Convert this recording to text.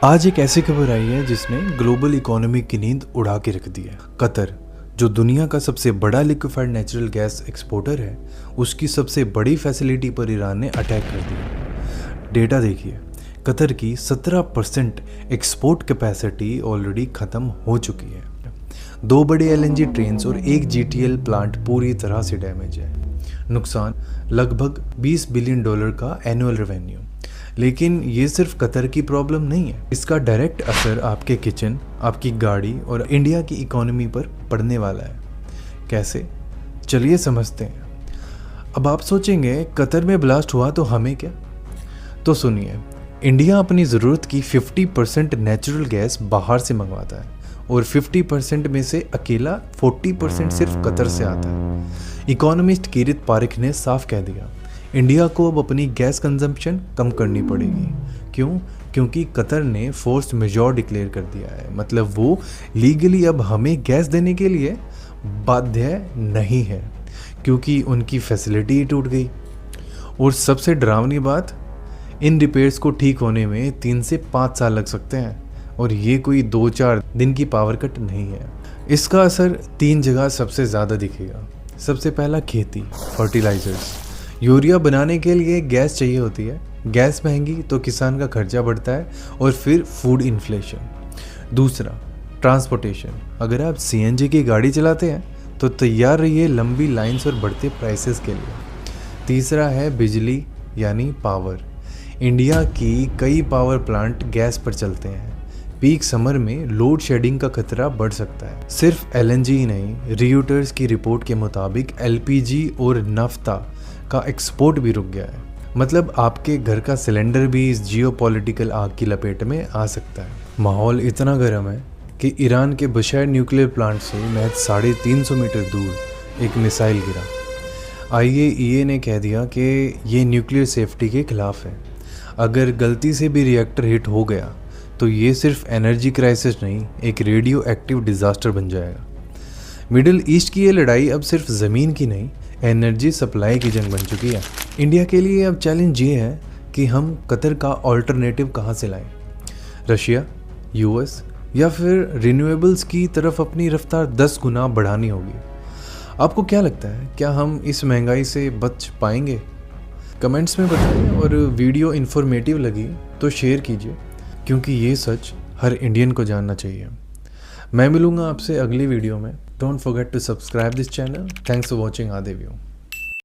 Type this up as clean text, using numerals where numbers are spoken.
आज एक ऐसी खबर आई है जिसने ग्लोबल इकोनॉमी की नींद उड़ा के रख दी है। कतर, जो दुनिया का सबसे बड़ा लिक्विफाइड नेचुरल गैस एक्सपोर्टर है, उसकी सबसे बड़ी फैसिलिटी पर ईरान ने अटैक कर दिया। डेटा देखिए, कतर की 17% एक्सपोर्ट कैपेसिटी ऑलरेडी ख़त्म हो चुकी है। 2 बड़े एलएनजी ट्रेन्स और एक जीटीएल प्लांट पूरी तरह से डैमेज है। नुकसान लगभग $20 बिलियन का एनुअल रेवेन्यू। लेकिन ये सिर्फ कतर की प्रॉब्लम नहीं है, इसका डायरेक्ट असर आपके किचन, आपकी गाड़ी और इंडिया की इकोनॉमी पर पड़ने वाला है। कैसे? चलिए समझते हैं। अब आप सोचेंगे कतर में ब्लास्ट हुआ तो हमें क्या? तो सुनिए, इंडिया अपनी ज़रूरत की 50% नेचुरल गैस बाहर से मंगवाता है और 50% में से अकेला 40% सिर्फ कतर से आता है। इकोनॉमिस्ट किरित पारिख ने साफ कह दिया, इंडिया को अब अपनी गैस कंजम्पशन कम करनी पड़ेगी। क्यों? क्योंकि कतर ने फोर्स मेजॉर डिक्लेयर कर दिया है। मतलब वो लीगली अब हमें गैस देने के लिए बाध्य नहीं है, क्योंकि उनकी फैसिलिटी टूट गई। और सबसे डरावनी बात, इन रिपेयर्स को ठीक होने में 3 से 5 साल लग सकते हैं, और ये कोई 2-4 दिन की पावर कट नहीं है। इसका असर 3 जगह सबसे ज़्यादा दिखेगा। सबसे पहला, खेती, फर्टिलाइजर्स। यूरिया बनाने के लिए गैस चाहिए होती है। गैस महंगी तो किसान का खर्चा बढ़ता है और फिर फूड इन्फ्लेशन। दूसरा, ट्रांसपोर्टेशन। अगर आप सीएनजी की गाड़ी चलाते हैं तो तैयार रहिए लंबी लाइंस और बढ़ते प्राइसेस के लिए। तीसरा है बिजली यानी पावर। इंडिया की कई पावर प्लांट गैस पर चलते हैं। पीक समर में लोड शेडिंग का खतरा बढ़ सकता है। सिर्फ एलएनजी ही नहीं, रियूटर्स की रिपोर्ट के मुताबिक एलपीजी और नाफ्ता का एक्सपोर्ट भी रुक गया है। मतलब आपके घर का सिलेंडर भी इस जियोपॉलिटिकल आग की लपेट में आ सकता है। माहौल इतना गर्म है कि ईरान के बुशैर न्यूक्लियर प्लांट से महज 350 मीटर दूर एक मिसाइल गिरा। आईएईए ने कह दिया कि ये न्यूक्लियर सेफ्टी के खिलाफ है। अगर गलती से भी रिएक्टर हिट हो गया तो ये सिर्फ एनर्जी क्राइसिस नहीं, एक रेडियो एक्टिव डिज़ास्टर बन जाएगा। मिडिल ईस्ट की ये लड़ाई अब सिर्फ ज़मीन की नहीं, एनर्जी सप्लाई की जंग बन चुकी है। इंडिया के लिए अब चैलेंज ये है कि हम कतर का ऑल्टरनेटिव कहाँ से लाएं? रशिया, यूएस या फिर रिन्यूएबल्स की तरफ अपनी रफ्तार 10 गुना बढ़ानी होगी। आपको क्या लगता है, क्या हम इस महंगाई से बच पाएंगे? कमेंट्स में बताइए, और वीडियो इन्फॉर्मेटिव लगी तो शेयर कीजिए, क्योंकि ये सच हर इंडियन को जानना चाहिए। मैं मिलूंगा आपसे अगली वीडियो में। Don't forget to subscribe this channel. Thanks for watching आदेव्यू।